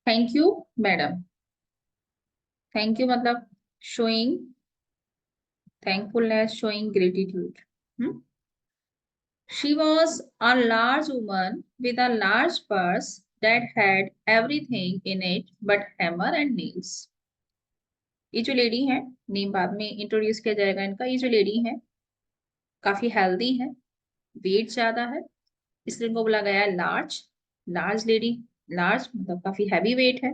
Thank you madam. Thank you मतलब showing thankfulness, showing gratitude. She was a large woman with a large purse that had everything in it but hammer and nails. ये जो lady है, name बाद में introduce किया जाएगा इनका। ये जो लेडी है काफी हेल्दी है, वेट ज्यादा है, इसलिए इनको बोला गया है लार्ज। लार्ज लेडी, लार्ज मतलब काफी हैवी वेट है।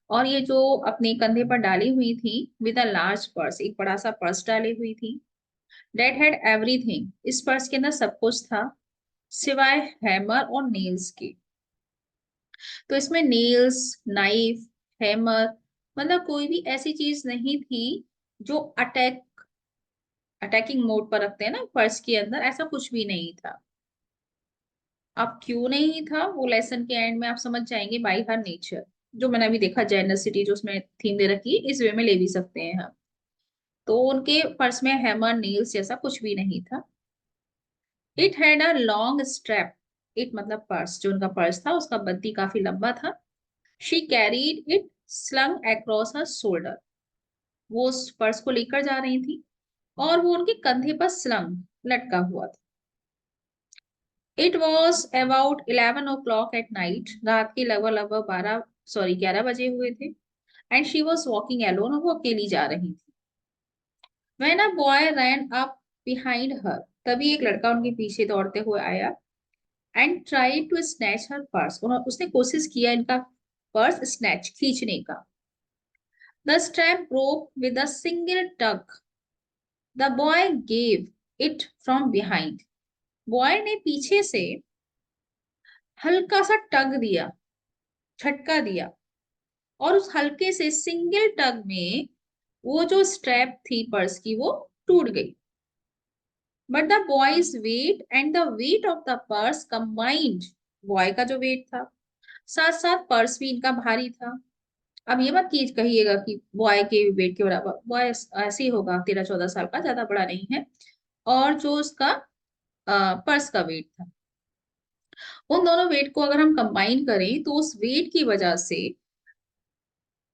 और ये जो अपने कंधे पर डाली हुई थी विद अ लार्ज पर्स, एक बड़ा सा पर्स डाली हुई थी। डेट हैड एवरीथिंग, इस पर्स के अंदर सब कुछ था सिवाय हैमर और नेल्स के। तो इसमें नेल्स, नाइफ, हैमर मतलब कोई भी ऐसी चीज नहीं थी जो अटैकिंग मोड पर रखते हैं ना पर्स के अंदर, ऐसा कुछ भी नहीं था। अब क्यों नहीं था वो लेसन के एंड में आप समझ जाएंगे। बाई हर नेचर, जो मैंने अभी देखा जेनरसिटी जो उसमें थीम दे रखी है, इस वे में ले भी सकते हैं हम। तो उनके पर्स में हैमर नेल्स जैसा कुछ भी नहीं था। It had a long strap, it मतलब पर्स, जो उनका पर्स था उसका बद्दी काफी लंबा था। She carried it slung across her shoulder, वो उस पर्स को लेकर जा रही थी और वो उनके कंधे पर स्लंग, लटका हुआ था। It was about 11 o'clock at night, रात के लगभग लगभग 11 बजे हुए थे। And she was walking alone, और वो अकेली जा रही थी। When a boy ran up behind her, तभी एक लड़का उनके पीछे दौड़ते हुए आया। And try to snatch her purse, उसने कोशिश किया इनका पर्स स्नैच, खींचने का। The strap broke with a single tug. The boy gave it from behind. Boy ने पीछे से हल्का सा टग दिया, झटका दिया, और उस हल्के से सिंगल टग में वो जो स्ट्रैप थी पर्स की वो टूट गई। But the boy's weight and the weight of the purse combined, boy का जो वेट था साथ साथ पर्स भी इनका भारी था। अब ये मत कहिएगा कि बॉय के वेट के बराबर, बॉय ऐसे ही होगा 13-14 साल का, ज्यादा बड़ा नहीं है। और जो उसका पर्स का वेट था, उन दोनों वेट को अगर हम कंबाइन करें तो उस वेट की वजह से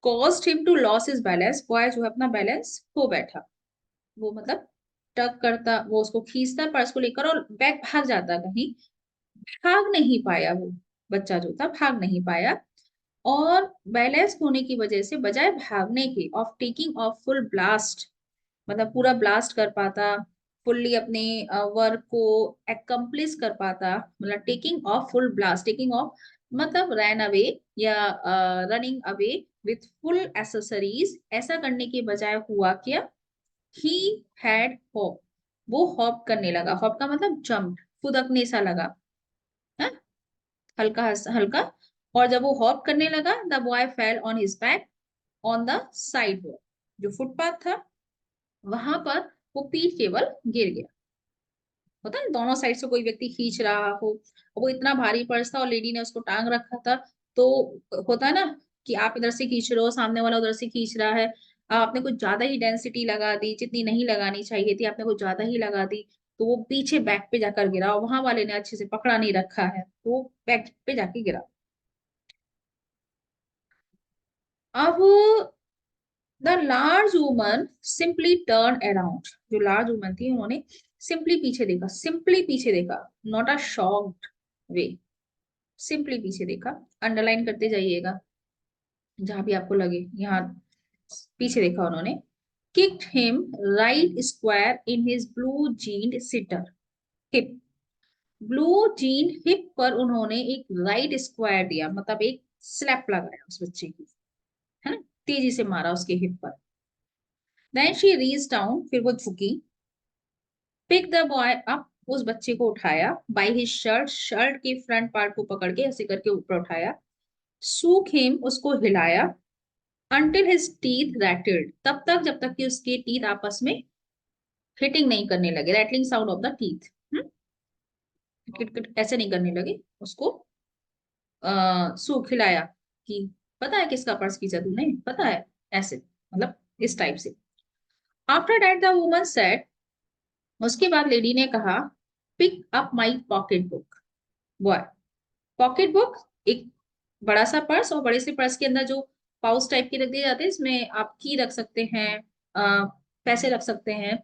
caused him to lose is balance, boy जो है अपना बैलेंस खो बैठा। वो मतलब टक करता, वो उसको खींचता पर्स को लेकर और बैग भाग जाता कहीं। भाग नहीं पाया वो बच्चा जो था, भाग नहीं पाया। और बैलेंस होने की वजह से बजाय भागने के, of taking of full blast, मतलब पूरा ब्लास्ट कर पाता, फुल्ली अपने वर्क को एकम्प्लिश कर पाता, मतलब taking of full blast, taking of मतलब रैन अवे या running away with full accessories, ऐसा करने के बजाय हुआ क्या, ही हैड हॉप, वो हॉप करने लगा। हॉप का मतलब जंप, फुदकने सा लगा है, हल्का हल्का। और जब वो हॉप करने लगा, the boy fell on his back on the side, जो फुटपाथ था वहां पर वो पीठ केवल गिर गया। होता है दोनों साइड से कोई व्यक्ति खींच रहा हो, वो इतना भारी पर्स था और लेडी ने उसको टांग रखा था, तो होता है ना कि आप इधर से खींच रहे हो, सामने वाला उधर से खींच रहा है, आपने कुछ ज्यादा ही डेंसिटी लगा दी, जितनी नहीं लगानी चाहिए थी आपने कुछ ज्यादा ही लगा दी, तो वो पीछे बैक पे जाकर गिरा, और वहां वाले ने अच्छे से पकड़ा नहीं रखा है तो वो बैक पे जाके गिरा। अब the large woman simply turn around, जो लार्ज वुमन थी उन्होंने सिंपली पीछे देखा, सिंपली पीछे देखा, not a shocked way, simply पीछे देखा। अंडरलाइन करते जाइएगा जहां भी आपको लगे, यहाँ पीछे देखा उन्होंने। Kicked him right square in his blue jeaned sitter hip, blue jean hip पर उन्होंने एक राइट स्क्वायर दिया, मतलब एक स्लैप लगाया उस बच्चे की, है ना, तेजी से मारा उसके हिप पर। देन शी रीज डाउन, फिर वो झुकी। पिक द बॉय अप, उस बच्चे को उठाया। बाई हिज शर्ट, शर्ट के फ्रंट पार्ट को पकड़ के ऐसे करके ऊपर उठाया। सूक हिम, उसको हिलाया। अंटिल हिज टीथ रैटल्ड, तब तक जब तक कि उसके टीथ आपस में हिटिंग नहीं करने लगे, rattling sound of the teeth, kit kit ऐसे नहीं करने लगे उसको। सूक हिलाया कि पता है किसका पर्स खींचा तूने, पता है, ऐसे मतलब इस टाइप से। After that the woman said, उसके बाद लेडी ने कहा, pick up my pocket book. Boy, pocket book, एक बड़ा सा पर्स, और बड़े से पर्स के अंदर जो पाउच टाइप के रख दिए जाते हैं, इसमें आप की रख सकते हैं, पैसे रख सकते हैं।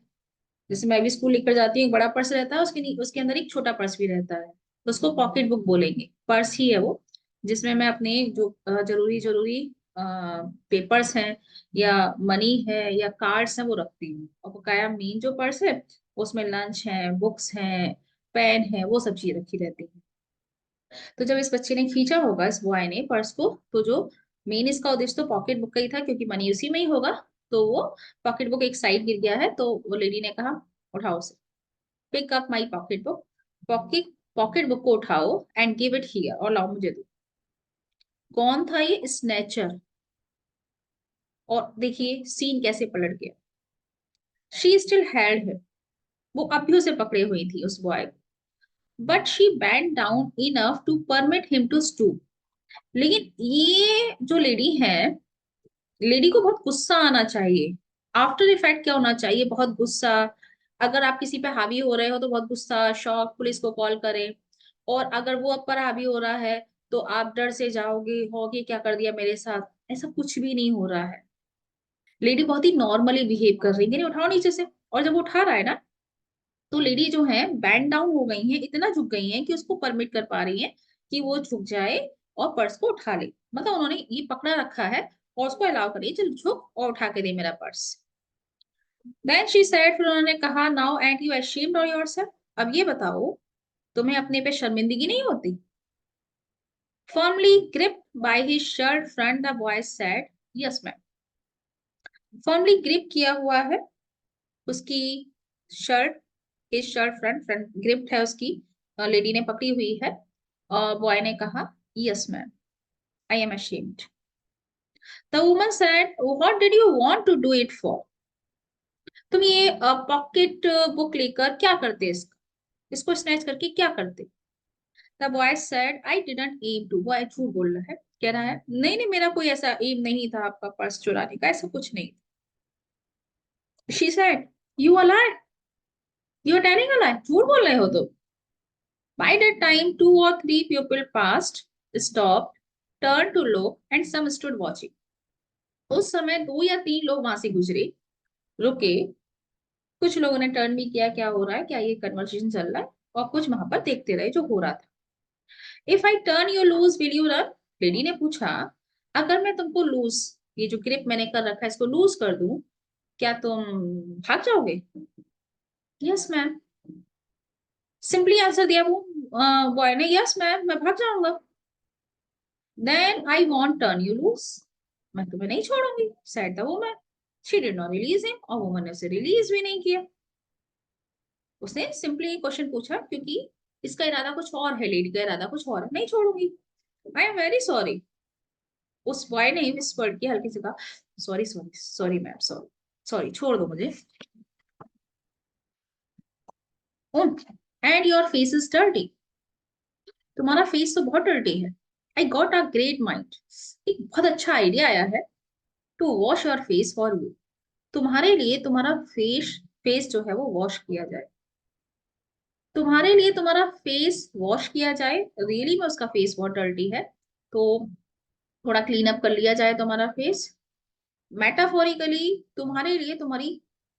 जैसे मैं भी स्कूल लेकर जाती हूँ, एक बड़ा पर्स रहता है, उसके अंदर एक छोटा पर्स भी रहता है, तो उसको पॉकेट बुक बोलेंगे। पर्स ही है वो, जिसमें मैं अपने जो जरूरी जरूरी पेपर्स हैं या मनी है या कार्ड्स हैं वो रखती हूँ। और बकाया मेन जो पर्स है उसमें लंच है, बुक्स हैं, पेन है, वो सब चीजें रखी रहती है। तो जब इस बच्चे ने खींचा होगा, इस बॉय ने पर्स को, तो जो मेन इसका उद्देश्य तो पॉकेट बुक का ही था, क्योंकि मनी उसी में ही होगा। तो वो पॉकेट बुक एक साइड गिर गया है, तो वो लेडी ने कहा, उठाओ उसे, pick up my pocket book, pocket pocket book को उठाओ एंड गिव इट हियर, और लाओ मुझे दो। कौन था ये स्नैचर? और देखिए सीन कैसे पलट गया। शी स्टिल हैड हिम, वो अब भी उसे पकड़े हुई थी उस बॉय को, but she bent down enough to permit him to stoop. लेकिन ये जो लेडी है, लेडी को बहुत गुस्सा आना चाहिए। आफ्टर इफेक्ट क्या होना चाहिए? बहुत गुस्सा। अगर आप किसी पे हावी हो रहे हो तो बहुत गुस्सा, शॉक, पुलिस को कॉल करें। और अगर वो आप पर हावी हो रहा है तो आप डर से जाओगे, हो कि क्या कर दिया मेरे साथ। ऐसा कुछ भी नहीं हो रहा है। लेडी बहुत ही नॉर्मली बिहेव कर रही है, नहीं उठाओ नीचे से। और जब वो उठा रहा है ना, तो लेडी जो है बैंड डाउन हो गई है, इतना झुक गई है कि उसको परमिट कर पा रही है कि वो झुक जाए और पर्स को उठा ले। मतलब उन्होंने ये पकड़ा रखा है और उसको अलाउ करिए, चल झुक और उठा के दे मेरा पर्स। देन शी सेड, फिर उन्होंने कहा, now and you ashamed of yourself, अब ये बताओ, तुम्हें अपने पे शर्मिंदगी नहीं होती? Firmly gripped by his shirt front, the boy said, yes ma'am. Firmly grip किया हुआ है उसकी shirt, his shirt front, front gripped है उसकी, लेडी ने पकड़ी हुई है। और बॉय ने कहा, yes ma'am, I am ashamed. The woman said, what did you want to do it for? तुम ये पॉकेट बुक लेकर क्या करते? इसको स्नैच करके क्या करते? The boy said, I didn't aim to. Boy झूठ बोल रहा है, कह रहा है नहीं नहीं, मेरा कोई ऐसा एम नहीं था आपका पर्स चुराने का, ऐसा कुछ नहीं। She said, you a lie, you are telling a lie, झूठ बोल रहे हो तुम। By that time, two or three people passed, stopped, turned to look, and some stood watching. उस समय दो या तीन लोग वहां से गुजरे, रुके, कुछ लोगों ने टर्न भी किया, क्या हो रहा है, क्या ये कन्वर्सेशन चल रहा है, और कुछ वहां पर देखते रहे जो हो रहा था। If I turn you loose will you run? Lady ने पूछा, अगर मैं तुमको लूज, ये जो ग्रिप मैंने कर रखा है इसको लूज कर दूं, क्या तुम भाग जाओगे? यस मैम, सिंपली आंसर दिया वो बॉय ने, यस मैम, मैं भाग जाऊंगा। Then I won't turn you loose, मैं तुम्हें नहीं छोड़ूंगी, said the woman. She did not release him, और वुमन ने उसे रिलीज भी नहीं किया। उसने सिंपली क्वेश्चन पूछा, क्योंकि इसका इरादा कुछ और है, लेडी का इरादा कुछ और है, नहीं छोड़ूंगी, आई एम वेरी सॉरी। उस बॉय ने विस्पर्ड किया, हल्के से कहा, sorry sorry sorry ma'am, sorry sorry, छोड़ दो मुझे। And your face is dirty, तुम्हारा फेस तो बहुत डर्टी है। I got a great mind, एक बहुत अच्छा आइडिया आया है, to wash your face for you, तुम्हारे लिए तुम्हारा फेस फेस जो है वो वॉश किया जाए, तुम्हारे लिए तुम्हारा फेस वॉश किया जाए। रियली में उसका फेस बहुत डर्टी है, तो थोड़ा क्लीन अप कर लिया जाए तुम्हारा फेस। मेटाफोरिकली तुम्हारे लिए तुम्हारी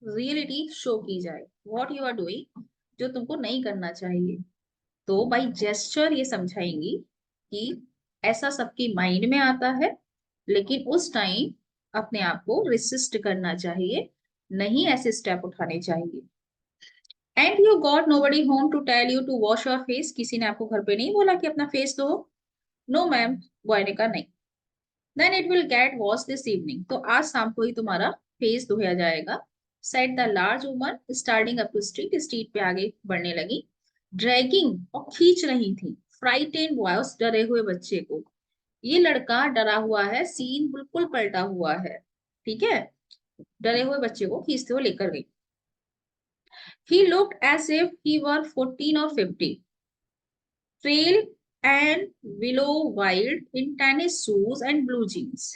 रियलिटी शो की जाए, व्हाट यू आर डूइंग, जो तुमको नहीं करना चाहिए। तो बाई जेस्चर ये समझाएंगी कि ऐसा सबकी माइंड में आता है, लेकिन उस टाइम अपने आप को रिसिस्ट करना चाहिए, नहीं ऐसे स्टेप उठाने चाहिए। And you got nobody home to tell you to wash your face, किसी ने आपको घर पे नहीं बोला कि अपना फेस धो? नो मैम, बॉय ने कहा नहीं। Then it will get wash this evening, तो आज शाम को ही तुम्हारा फेस धोया जाएगा, said the large woman starting up to street, street पे आगे बढ़ने लगी, ड्रैगिंग, और खींच रही थी, फ्राइटेन बॉय, उस डरे हुए बच्चे को। ये लड़का डरा हुआ है, सीन बिल्कुल पलटा हुआ है, ठीक है। डरे हुए बच्चे को खींचते हुए लेकर गई। He looked as if he were 14 or 50, frail and willow wild in tennis shoes and blue jeans.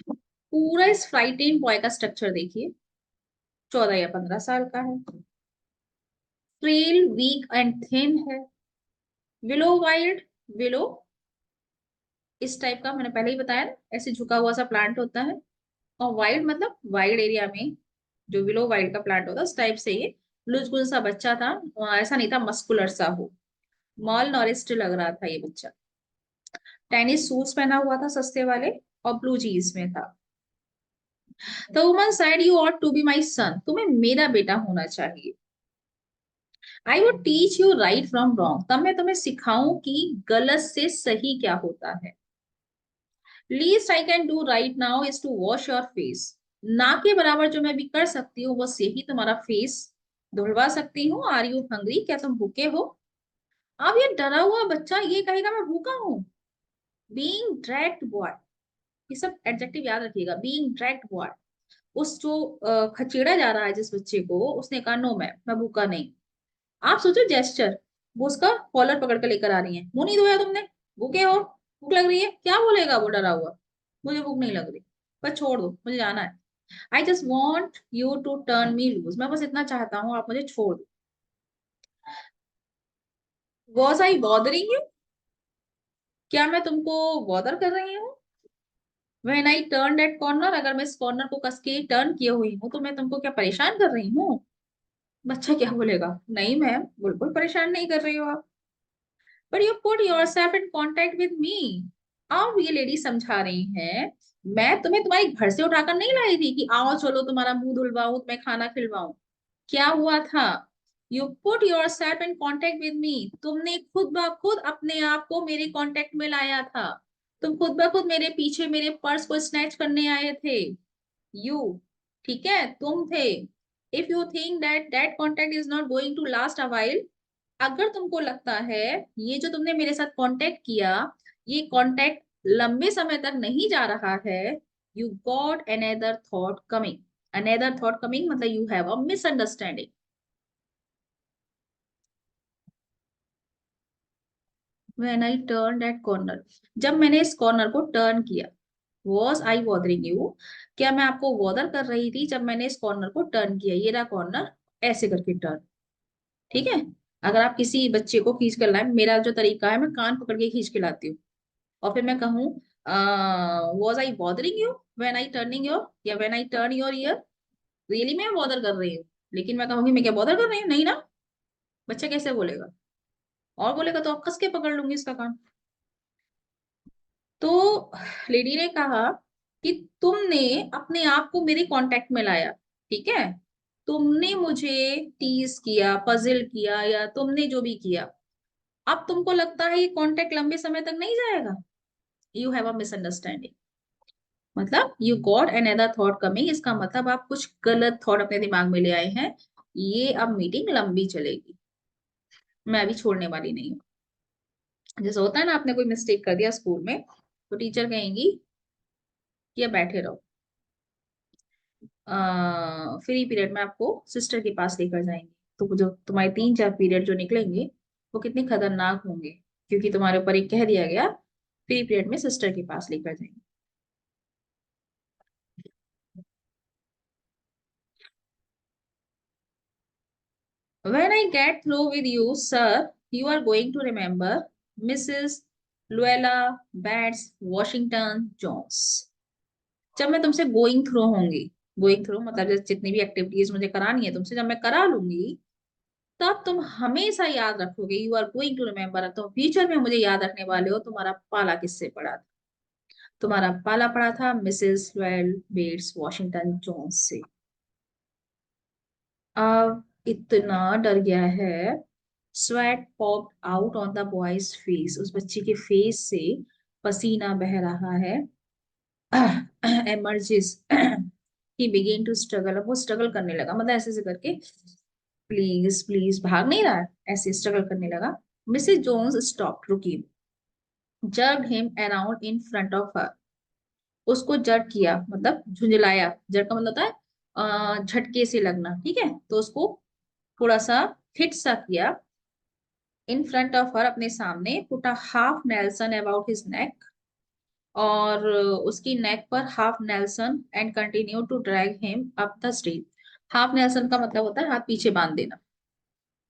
पूरा इस फ्राइटेन बॉय का स्ट्रक्चर देखिए, 14 या 15 साल का है, फ्रेल, वीक एंड थिन है, विलो वाइल्ड, विलो इस टाइप का मैंने पहले ही बताया ना, ऐसे झुका हुआ सा प्लांट होता है। और वाइड मतलब वाइड एरिया में जो बिलो वाइड का प्लांट होता है उस टाइप से ये लुज सा बच्चा था। ऐसा नहीं था मस्कुलर सा हो, मॉल नॉरिस्ट लग रहा था ये बच्चा। टेनिस शूज पहना हुआ था सस्ते वाले, और ब्लू जीन्स में था। The woman said you ought to be my son, तुम्हें मेरा बेटा होना चाहिए। I would teach you right from wrong, तब मैं तुम्हें सिखाऊं कि गलत से सही क्या होता है। Least I can do right now is to wash your face, ना के बराबर जो मैं भी कर सकती हूँ बस यही तुम्हारा फेस धुलवा सकती हूँ। आर यू हंग्री, क्या तुम भूखे हो? अब ये डरा हुआ बच्चा ये कहेगा मैं भूखा हूँ। बीइंग ड्रैग्ड बॉय, ये सब एडजेक्टिव याद रखिएगा। बीइंग ड्रैग्ड बॉय, उस जो खचेड़ा जा रहा है जिस बच्चे को, उसने कहा नो मैम मैं भूखा नहीं। आप सोचो जेस्चर, वो उसका कॉलर पकड़ कर लेकर आ रही है, मुंह नहीं धोया तुमने, भूखे हो, भूख लग रही है, क्या बोलेगा वो डरा हुआ? मुझे भूख नहीं लग रही, बस छोड़ दो मुझे जाना है। I just want you to turn me loose, मैं बस इतना चाहता हूँ आप मुझे छोड़ दो। वॉज आई बॉदरिंग यू, क्या मैं तुमको बॉदर कर रही हूँ? When I turn that corner, अगर मैं इस कॉर्नर को कस के टर्न किए हुई हूँ तो मैं तुमको क्या परेशान कर रही हूँ? बच्चा क्या बोलेगा, नहीं मैम बिल्कुल परेशान नहीं कर रही हो आप। But you put your self in contact with me, अब ये लेडी समझा रही है, मैं तुम्हें तुम्हारे घर से उठाकर नहीं लाई थी कि आओ चलो तुम्हारा मुंह धुलवाऊं तुम्हें खाना खिलवाऊं। क्या हुआ था? You put your self in contact with me, तुमने खुद ब खुद अपने आप को मेरे कॉन्टेक्ट में लाया था। तुम खुद ब खुद मेरे पीछे मेरे पर्स को स्नैच करने आए थे। यू, ठीक है तुम थे। If you think that that contact is not going to last a while, अगर तुमको लगता है ये जो तुमने मेरे साथ कांटेक्ट किया, ये कांटेक्ट लंबे समय तक नहीं जा रहा है, you got another thought coming. Another thought coming मतलब you have a misunderstanding. When I turn that corner, जब मैंने इस कॉर्नर को टर्न किया। वॉज आई बॉदरिंग यू, क्या मैं आपको बॉदर कर रही थी जब मैंने इस कॉर्नर को टर्न किया? ये रहा कॉर्नर, ऐसे करके टर्न। ठीक है, अगर आप किसी बच्चे को खींच कर लाए, मेरा जो तरीका है मैं कान पकड़ के खींच के लाती हूँ, और फिर मैं कहूँ was I bothering you when I turning your, या when I turn your ear, really मैं बॉदर कर रही हूँ। लेकिन मैं कहूंगी मैं क्या बॉदर कर रही हूँ, नहीं ना। बच्चा कैसे बोलेगा? और बोलेगा तो आप कस के पकड़ लूंगी इसका कान। तो लेडी ने कहा कि तुमने अपने आप को मेरे कांटेक्ट में लाया, ठीक है, तुमने मुझे टीज किया, पजल किया, या तुमने जो भी किया, अब तुमको लगता है ये कांटेक्ट लंबे समय तक नहीं जाएगा। यू हैव अ मिसअंडरस्टैंडिंग, मतलब you got another thought coming, इसका मतलब आप कुछ गलत थॉट अपने दिमाग में ले आए हैं। ये अब मीटिंग लंबी चलेगी, मैं अभी छोड़ने वाली नहीं हूँ। जैसे होता है ना, आपने कोई मिस्टेक कर दिया स्कूल में, तो टीचर कहेंगी कि अब बैठे रहो, फ्री पीरियड में आपको सिस्टर के पास लेकर जाएंगे। तो जो तुम्हारे 3-4 पीरियड जो निकलेंगे वो कितने खतरनाक होंगे, क्योंकि तुम्हारे ऊपर एक कह दिया गया फ्री पीरियड में सिस्टर के पास लेकर जाएंगे। When I get through with you, sir, you are going to remember Mrs. Luella Bates Washington Jones. जब मैं तुमसे गोइंग थ्रू होंगी, गोइंग थ्रू मतलब जैसे जितनी भी एक्टिविटीज मुझे करानी है तुमसे, जब मैं करा लूंगी, तब तुम हमेशा याद रखोगे, you are going to remember, तुम फ्यूचर में मुझे याद रखने वाले हो तुम्हारा पाला किससे पड़ा था। तुम्हारा पाला पड़ा था मिसेस लुएल बेट्स वॉशिंगटन जोन्स से। अब इतना डर गया है, sweat popped out on the boys face, उस बच्चे के फेस से पसीना बह रहा है। emerges he began to struggle, अब वो स्ट्रगल करने लगा, मतलब ऐसे ऐसे करके, प्लीज प्लीज भाग नहीं रहा है, ऐसे स्ट्रगल करने लगा। मिसेस जोन्स स्टॉप, रुकी, jerked him around in front of her, उसको जर्क किया मतलब झुंझलाया, जर्क का मतलब होता है झटके से लगना, ठीक है, तो उसको थोड़ा सा हिट सा किया। इन फ्रंट ऑफ हर, अपने सामने, put a half nelson about his neck, और उसकी नेक पर half nelson, and continue to drag him up the stage. Half nelson का मतलब होता है हाथ पीछे बांध देना,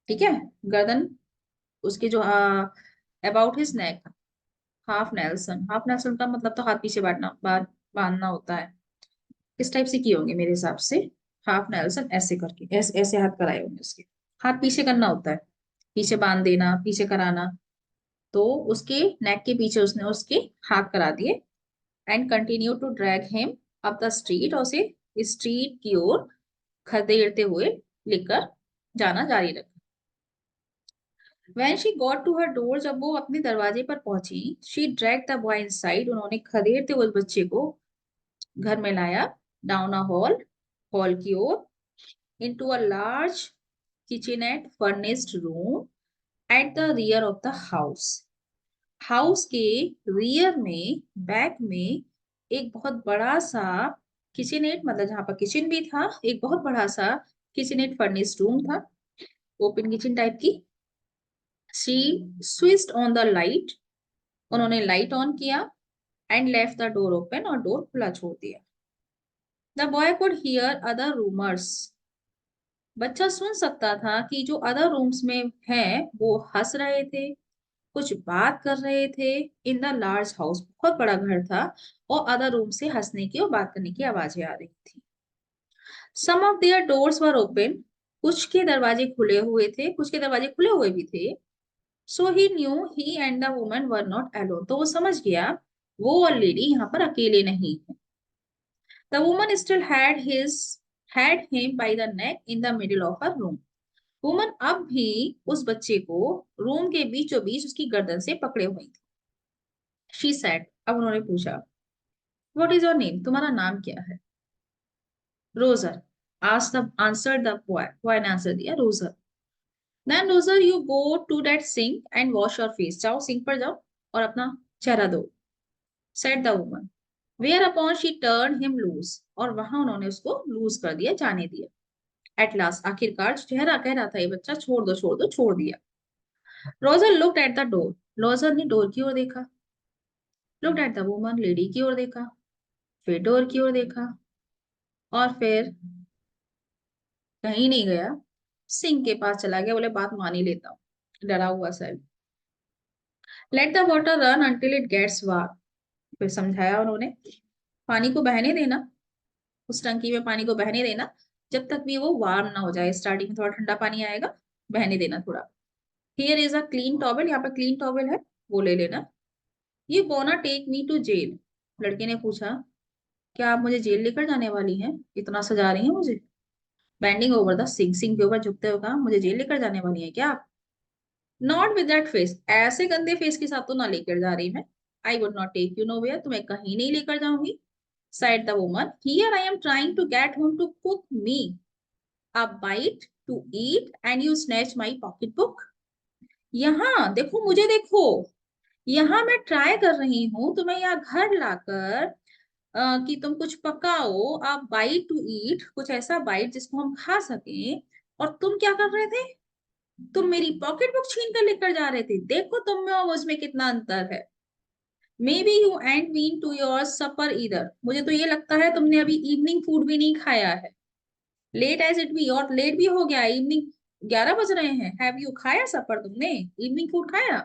ठीक है, गर्दन उसके जो about his neck, half nelson का मतलब तो हाथ पीछे बांधना होता है। इस टाइप से किए होंगे मेरे हिसाब से। हाफ नेल्सन ऐसे करके, ऐसे ऐसे हाथ कराए होंगे उसके। हाथ पीछे करना होता है, पीछे बांध देना, पीछे कराना। तो उसके नेक के पीछे उसने उसके हाथ करा दिए। And continue to drag him up the street, और उसे स्ट्रीट की ओर खदेड़ते हुए लेकर जाना जारी रखा। When she got to her door, जब वो अपने दरवाजे पर पहुंची, she dragged the boy inside, उन्होंने खदेड़ते हुए उस बच्चे को घर में लाया। डाउन अ हॉल, हॉल की ओर, into a large kitchenette furnished room at the rear of the house। House के रियर में, बैक में, एक बहुत बड़ा सा किचनेट, मतलब जहां पर किचन भी था, एक बहुत बड़ा सा किचनेट फर्निश्ड रूम था, ओपन किचन टाइप की। She switched on the light, उन्होंने लाइट ऑन किया। And left the door open, और डोर खुला छोड़ दिया। The boy could hear other rumours, बच्चा सुन सकता था कि जो अदर रूम्स में हैं वो हंस रहे थे, कुछ बात कर रहे थे। इन द लार्ज हाउस, बहुत बड़ा घर था, और अदर रूम से हंसने की और बात करने की आवाजें आ रही थी। Some of their doors were open, कुछ के दरवाजे खुले हुए थे, कुछ के दरवाजे खुले हुए भी थे। So he knew he and the woman were not alone, तो वो समझ गया वो और लेडी यहाँ पर अकेले नहीं है। The woman still had him by the neck in the middle of her room, woman अब भी उस बच्चे को रूम के बीचों बीच उसकी गर्दन से पकड़े हुई थी। शी सेड, अब उन्होंने पूछा, व्हाट इज योर नेम, तुम्हारा नाम क्या है? Roger. Answer the boy, boy ने आंसर दिया, Roger. Then Roger you go to that sink and wash your face, जाओ सिंक पर जाओ और अपना चेहरा धो। Said the woman, whereupon she turn him loose, और वहां उन्होंने उसको लूज कर दिया, जाने दिया। एट लास्ट, आखिरकार जो चेहरा कह रहा था ये बच्चा, छोड़ दो छोड़ दो, छोड़ दिया। Roger looked at the door, Roger ने डोर की ओर देखा। Looked at the woman, lady की ओर देखा। फिर डोर की ओर देखा, और फिर कहीं नहीं गया, सिंक के पास चला गया। बोले बात मान ही लेता हूँ, डरा हुआ सा। Let the water run until it gets warm, फिर समझाया उन्होंने, पानी को बहने देना, उस टंकी में पानी को बहने देना जब तक भी वो वार्म ना हो जाए। स्टार्टिंग में थोड़ा ठंडा पानी आएगा, बहने देना थोड़ा। Here is a clean towel, यहाँ पर क्लीन टॉवेल है, वो ले लेना। You gonna take me to jail, लड़के ने पूछा, क्या आप मुझे जेल लेकर जाने वाली हैं, इतना सजा रही हैं मुझे? Bending over the sink, sink के ऊपर झुकते हुए कहा, मुझे जेल लेकर जाने वाली है क्या आप? नॉट विद दैट फेस, ऐसे गंदे फेस के साथ तो ना लेकर जा रही मैं। I would not take you nowhere, तुम्हें कहीं नहीं लेकर जाऊंगी। Said the woman, here I am trying to get home to cook me a bite to eat and you snatch my pocket book. यहाँ देखो, मुझे देखो, यहाँ मैं ट्राई कर रही हूँ तुम्हें यहाँ घर लाकर, कि तुम कुछ पकाओ, आप बाइट टू ईट, कुछ ऐसा बाइट जिसको हम खा सकें, और तुम क्या कर रहे थे? तुम मेरी पॉकेट बुक छीन कर लेकर जा रहे थे। देखो तुम में और मुझमें कितना अंतर है। Maybe you and mean to your supper इधर, मुझे तो ये लगता है तुमने अभी इवनिंग फूड भी नहीं खाया है। लेट एज इट बी, और लेट भी हो गया, इवनिंग 11 बज रहे हैं। हैव यू खाया सपर, तुमने इवनिंग फूड खाया?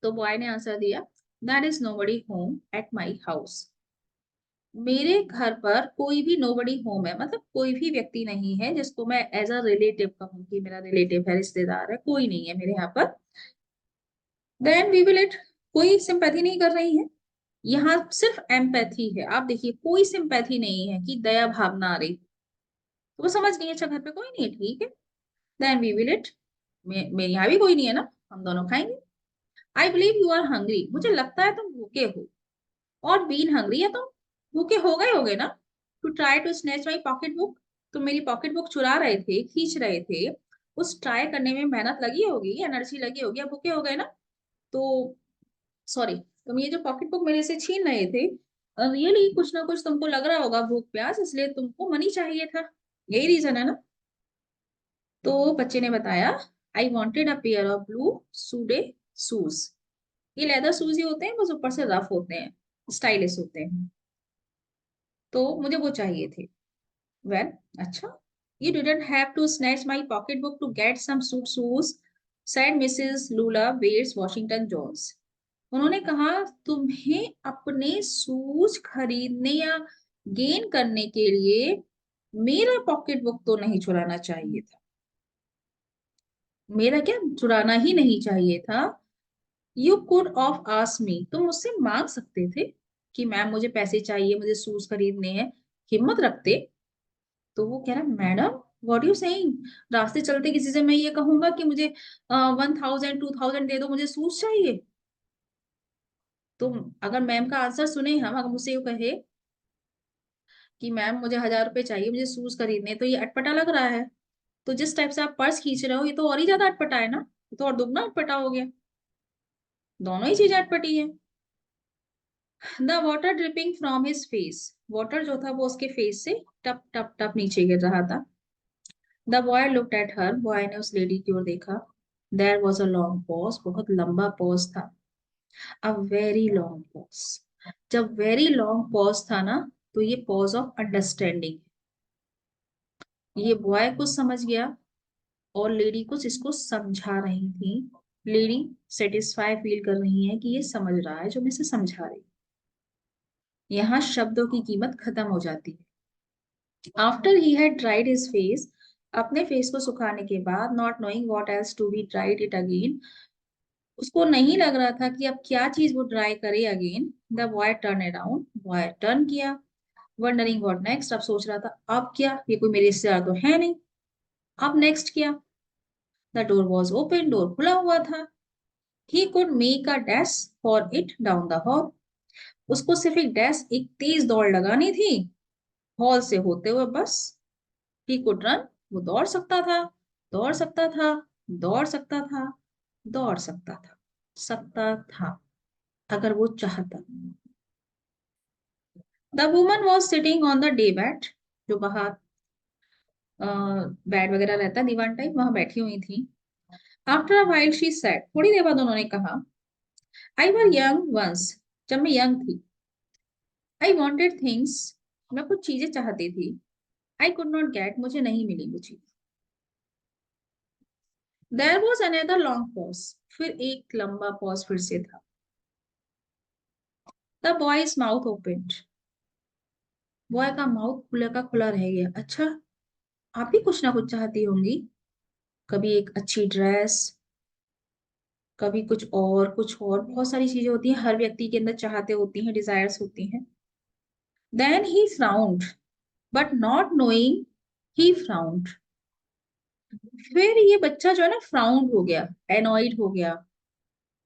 तो बॉय ने आंसर दिया, that is nobody home at my house, मेरे घर पर कोई भी नोबडी होम है, मतलब कोई भी व्यक्ति नहीं है जिसको मैं एज अ रिलेटिव कहूँ कि मेरा रिलेटिव है, रिश्तेदार है, कोई नहीं है मेरे यहाँ पर। देन वी विल इट, कोई सिंपैथी नहीं कर रही है, यहाँ सिर्फ एम्पैथी है। आप देखिए, कोई सिंपैथी नहीं है कि दया भावना आ रही, तो वो समझ गई अच्छा घर पे कोई नहीं है, ठीक है। देन वी विल इट, मेरे यहाँ भी कोई नहीं है ना, हम दोनों खाएंगे। I believe you are hungry, मुझे लगता है तुम भूखे हो। और बीन हंग्री है, तुम भूखे हो गए होगे ना। To try to snatch my pocket book, तुम मेरी पॉकेट बुक चुरा रहे थे, खींच रहे थे, उस ट्राई करने में मेहनत लगी होगी, एनर्जी लगी होगी, अब भूखे हो गए ना। तो सॉरी, तुम ये जो पॉकेट बुक मेरे से छीन रहे थे, रियली कुछ ना कुछ तुमको लग रहा होगा भूख प्यास, इसलिए तुमको मनी चाहिए था, यही रीजन है ना। तो बच्चे ने बताया, I wanted a pair of blue suede shoes, ये लेदर शूज ही होते हैं, बस ऊपर से रफ होते हैं, स्टाइलिश होते हैं, तो मुझे वो चाहिए थे। वेल, अच्छा, you didn't have to snatch my pocketbook to get some suit shoes, said Mrs. Lula Bates Washington Jones. उन्होंने कहा तुम्हें अपने शूज खरीदने या गेन करने के लिए मेरा पॉकेट बुक तो नहीं चुराना चाहिए था। मेरा क्या चुराना ही नहीं चाहिए था। You could of ask me, तुम मुझसे मांग सकते थे कि मैम मुझे पैसे चाहिए, मुझे शूज खरीदने हैं, हिम्मत रखते। तो वो कह रहा मैडम व्हाट यू सेइंग, रास्ते चलते किसी से मैं ये कहूंगा कि मुझे 1000 2000 दे दो, मुझे शूज चाहिए। तो अगर मैम का आंसर सुने हम, अगर मुझसे ये कहे कि मैम मुझे 1000 रुपए चाहिए, मुझे शूज खरीदने, तो ये अटपटा लग रहा है। तो जिस टाइप से आप पर्स खींच रहे हो, ये तो और ही ज्यादा अटपटा है ना, ये तो और दुगना अटपटा हो गया। दोनों ही चीजें अटपटी है। The water dripping from his face, water जो था वो उसके फेस से टप टप टप नीचे गिर रहा था। The boy looked at her, boy ने उस लेडी की ओर देखा। There was a long pause, बहुत लंबा पॉज था। A very long pause. जब वेरी लॉन्ग पॉज था ना, तो ये पॉज ऑफ अंडरस्टैंडिंग। ये बॉय कुछ समझ गया और लेडी कुछ इसको समझा रही थी। लेडी सेटिस्फाई फील कर रही है कि ये समझ रहा है जो मैं इसे समझा रही हूँ। यहाँ शब्दों की कीमत खत्म हो जाती है। After he had dried his face, अपने फेस को सुखाने के बाद, not knowing what else to be dried it again, उसको नहीं लग रहा था कि अब क्या चीज वो ड्राई करे again. The boy turn around, boy turn किया। वंडरिंग व्हाट नेक्स्ट, अब सोच रहा था अब क्या, ये कोई मेरे रिश्तेदार तो है नहीं, अब नेक्स्ट क्या। The door was open, door खुला हुआ था। He could make a dash for it down the hall, उसको सिर्फ एक डैश, एक तेज दौड़ लगानी थी हॉल से होते हुए बस। ही कुड रन, वो दौड़ सकता था, दौड़ सकता था, दौड़ सकता था, दौड़ सकता था, सकता था अगर वो चाहता। The woman was sitting on the day bat, जो बाहर बेड वगैरह रहता है दीवान टाइप, वहां बैठी हुई थी। After a while she said, थोड़ी देर बाद उन्होंने कहा, आई वर यंग वंस, जब मैं यंग थी, आई वॉन्टेड थिंग्स, मैं कुछ चीजें चाहती थी, आई कुड नॉट गेट, मुझे नहीं मिली वो चीज। There was another long pause, फिर एक लंबा पॉज फिर से था। The boy's mouth opened, boy का माउथ खुला का खुला रह गया। अच्छा, आप भी कुछ ना कुछ चाहती होंगी, कभी एक अच्छी ड्रेस, कभी कुछ और बहुत सारी चीजें होती हैं, हर व्यक्ति के अंदर चाहते होती हैं, डिजायर्स होती हैं। Then he frowned, but not knowing he frowned, फिर ये बच्चा जो है ना फ्राउंड हो गया, एनॉइड हो गया,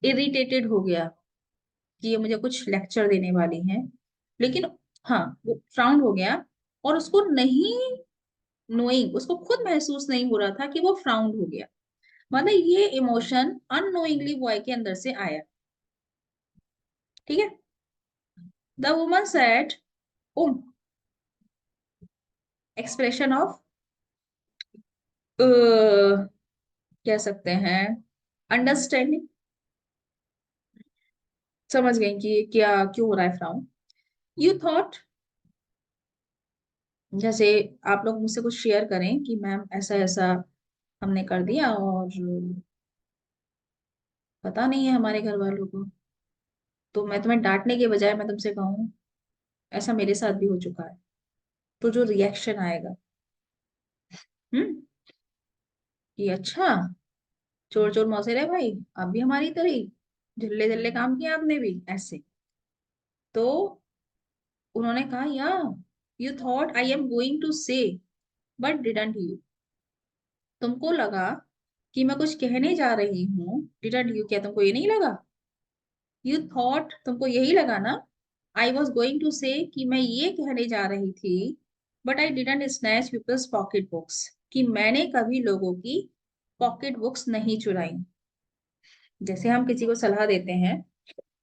इरिटेटेड हो गया कि ये मुझे कुछ लेक्चर देने वाली हैं। लेकिन हाँ, वो फ्राउंड हो गया और उसको नहीं नोइंग, उसको खुद महसूस नहीं हो रहा था कि वो फ्राउंड हो गया। मतलब ये इमोशन अननोइंगली बॉय के अंदर से आया। ठीक है। The woman said, oh, expression of कह सकते हैं अंडरस्टैंडिंग, समझ गई कि क्या क्यों हो रहा है फ्राउन। यू थॉट, जैसे आप लोग मुझसे कुछ शेयर करें कि मैम ऐसा ऐसा हमने कर दिया और पता नहीं है हमारे घर वालों को, तो मैं तुम्हें डांटने के बजाय मैं तुमसे कहूँ ऐसा मेरे साथ भी हो चुका है, तो जो रिएक्शन आएगा, हम्म, कि अच्छा, चोर चोर मौसेरे भाई, आप भी हमारी तरह ही झल्ले झल्ले काम किया आपने भी ऐसे। तो उन्होंने कहा या you thought I am going to say but didn't you, तुमको लगा कि मैं कुछ कहने जा रही हूँ, डिडंट यू, क्या तुमको ये नहीं लगा। यू थॉट, तुमको यही लगा ना, आई वॉज गोइंग टू से, कि मैं ये कहने जा रही थी, but I didn't snatch people's pocket books, कि मैंने कभी लोगों की पॉकेट बुक्स नहीं चुराई। जैसे हम किसी को सलाह देते हैं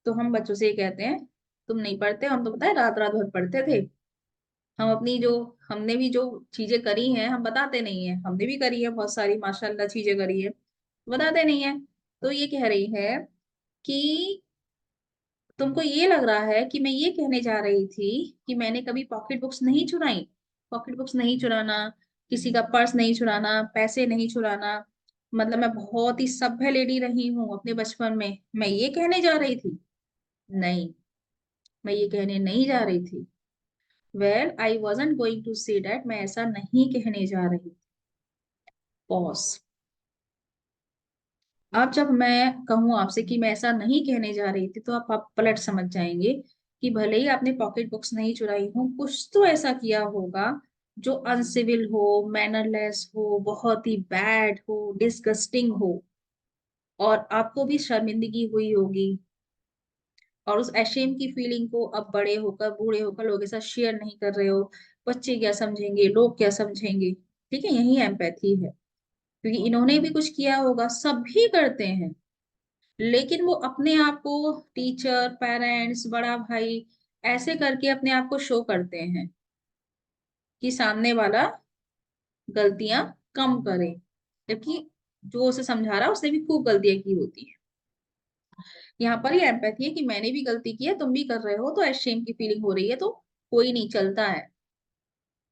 तो हम बच्चों से ये कहते हैं, तुम नहीं पढ़ते, हम तो पता है रात रात भर पढ़ते थे। हम अपनी जो, हमने भी जो चीजें करी हैं हम बताते नहीं है, हमने भी करी है बहुत सारी माशाल्लाह चीजें करी है, बताते नहीं है। तो ये कह रही है कि तुमको ये लग रहा है कि मैं ये कहने जा रही थी कि मैंने कभी पॉकेट बुक्स नहीं चुराई। पॉकेट बुक्स नहीं चुराना, किसी का पर्स नहीं चुराना, पैसे नहीं चुराना, मतलब मैं बहुत ही सभ्य लेडी रही हूँ अपने बचपन में, मैं ये कहने जा रही थी। नहीं, मैं ये कहने नहीं जा रही थी। Well I wasn't going to say that, मैं ऐसा नहीं कहने जा रही। पॉज। अब जब मैं कहूं आपसे कि मैं ऐसा नहीं कहने जा रही थी, तो आप पलट समझ जाएंगे कि भले ही आपने पॉकेट बुक्स नहीं चुराई हो, कुछ तो ऐसा किया होगा जो अनसिविल हो, मैनरलेस हो, बहुत ही बैड हो, डिस्गस्टिंग हो, और आपको भी शर्मिंदगी हुई होगी। और उस एशेम की फीलिंग को अब बड़े होकर, बूढ़े होकर लोगों के साथ शेयर नहीं कर रहे हो। बच्चे क्या समझेंगे, लोग क्या समझेंगे। ठीक है, यही एम्पैथी है, क्योंकि इन्होंने भी कुछ किया होगा, सभी करते हैं। लेकिन वो अपने आप को टीचर, पेरेंट्स, बड़ा भाई ऐसे करके अपने आप को शो करते हैं कि सामने वाला गलतियां कम करे, जबकि जो उसे समझा रहा है उसने भी खूब गलतियां की होती है। यहाँ पर ही एम्पैथी है कि मैंने भी गलती की है, तुम भी कर रहे हो, तो एशेम की फीलिंग हो रही है, तो कोई नहीं, चलता है।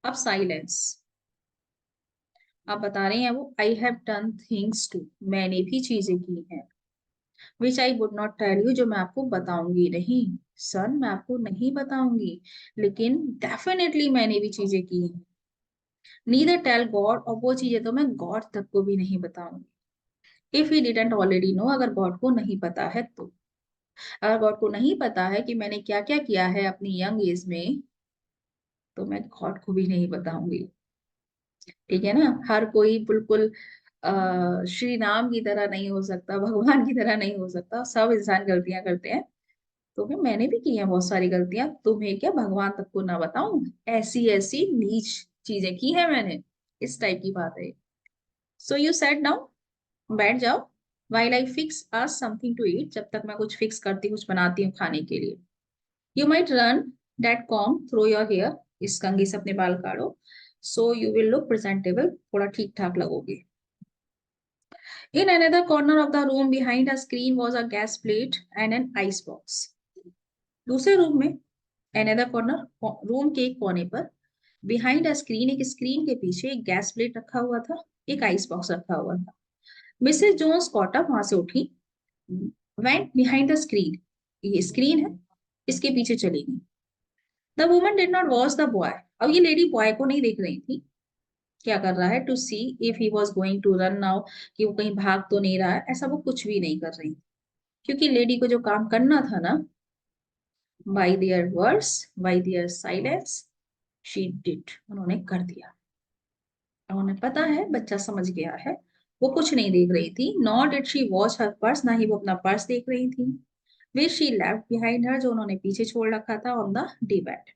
अब साइलेंस। आप बता रहे हैं वो, I have done things too, मैंने भी चीजें की हैं, which I would not tell you, जो मैं आपको बताऊंगी नहीं। सन, मैं आपको नहीं बताऊंगी, लेकिन डेफिनेटली मैंने भी चीजें की हैं। नीदर टेल गॉड, और वो चीजें तो मैं गॉड तक को भी नहीं बताऊंगी। If he didn't already know, अगर गॉड को नहीं पता है तो। अगर गॉड को नहीं पता है कि मैंने क्या क्या किया है अपनी यंग एज में, तो मैं गॉड को भी नहीं बताऊंगी। ठीक है ना, हर कोई बिल्कुल श्री राम की तरह नहीं हो सकता, भगवान की तरह नहीं हो सकता, सब इंसान गलतियां करते हैं। तो फिर मैंने भी की हैं बहुत सारी गलतियां, तुम्हें क्या भगवान तक को ना बताऊं, ऐसी ऐसी नीच चीजें की है मैंने। इस टाइप की बात है। सो यू सेड नाउ, बैठ जाओ। While I fix us something to eat, जब तक मैं कुछ फिक्स करती, कुछ बनाती हूँ खाने के लिए। You might run that comb through your hair, इस कंघी से अपने बाल काटो, so you will look presentable, थोड़ा ठीक ठाक लगोगे। In another corner of the room behind a screen was a gas plate and an ice box. दूसरे रूम में, अनदर कॉर्नर, रूम के एक कोने पर, बिहाइंड अ स्क्रीन, एक स्क्रीन के पीछे एक गैस प्लेट रखा हुआ था, एक आइस बॉक्स रखा हुआ था। मिसेस जोन्स कॉट अप, वहां से उठी, वेंट बिहाइंड द स्क्रीन, ये स्क्रीन है, इसके पीछे चली गई। The woman did not watch the boy, अब ये लेडी बॉय को नहीं देख रही थी, क्या कर रहा है, to see if he was going to run now, कि वो कहीं भाग तो नहीं रहा है, ऐसा वो कुछ भी नहीं कर रही, क्योंकि लेडी को जो काम करना था ना, by their words, by there silence, she did, उन्होंने कर दिया। उन्हें पता है, बच्चा समझ गया है। वो कुछ नहीं देख रही थी, not did she watch her purse, ना ही वो अपना पर्स देख रही थी, which she left behind her, जो उन्होंने पीछे छोड़ रखा था, on the daybed.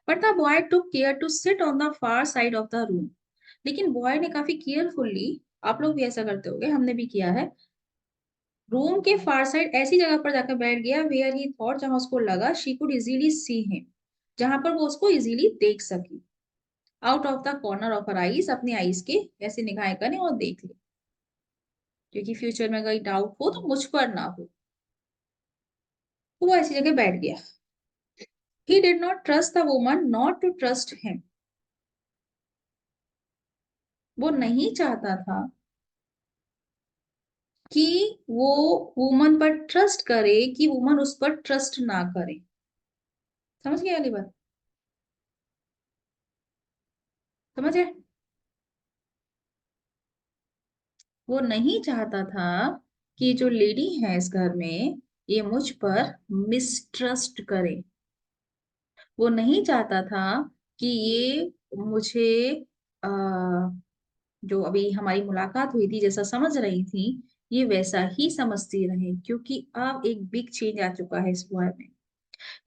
But the boy took care to sit on the far side of the room, लेकिन बॉय ने काफी केयरफुल्ली, आप लोग भी ऐसा करते होगे, हमने भी किया है, रूम के फार साइड ऐसी जगह पर जाकर बैठ गया, वेयर ही थॉट, जहां उसको लगा she could easily see him, जहां पर वो उसको इजीली देख सकी, out of the corner of her eyes, अपनी आईज के ऐसे निगाहें करें और देख ले, क्योंकि फ्यूचर में कोई डाउट हो तो मुझ पर ना हो। तो वो ऐसी जगह बैठ गया। He did not trust the woman not to trust him, वो नहीं चाहता था कि वो वुमन पर ट्रस्ट करे, कि वुमन उस पर ट्रस्ट ना करे। समझ गया वाली बात, समझ गए। वो नहीं चाहता था कि जो लेडी है इस घर में, ये मुझ पर मिसट्रस्ट करे। वो नहीं चाहता था कि ये मुझे, आ, जो अभी हमारी मुलाकात हुई थी जैसा समझ रही थी, ये वैसा ही समझती रहे, क्योंकि अब एक बिग चेंज आ चुका है इस बॉय में।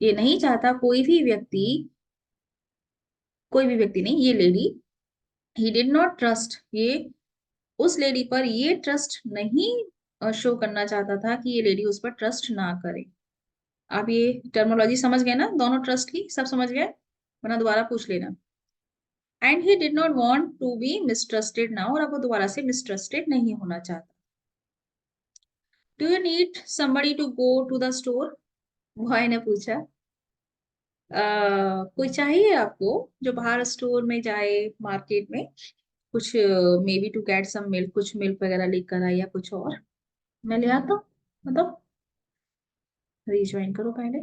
ये नहीं चाहता कोई भी व्यक्ति नहीं, ये lady, he did not trust, ये उस लेडी पर ये ट्रस्ट नहीं शो करना चाहता था कि ये लेडी उस पर ट्रस्ट ना करे। आप ये टर्मोलॉजी समझ गए ना, दोनों ट्रस्ट की, सब समझ गए, वरना दोबारा पूछ लेना। And he did not want to be mistrusted now, और अब वो दोबारा से मिसट्रस्टेड नहीं होना चाहता। Do you need somebody to go to the store, boy ने पूछा। कोई चाहिए आपको जो बाहर स्टोर में जाए, मार्केट में, कुछ, maybe to get some milk, कुछ मिल्क वगैरह लेकर आए, या कुछ और मैं ले आता हूँ, मतलब। रीज्वाइन करो पहले।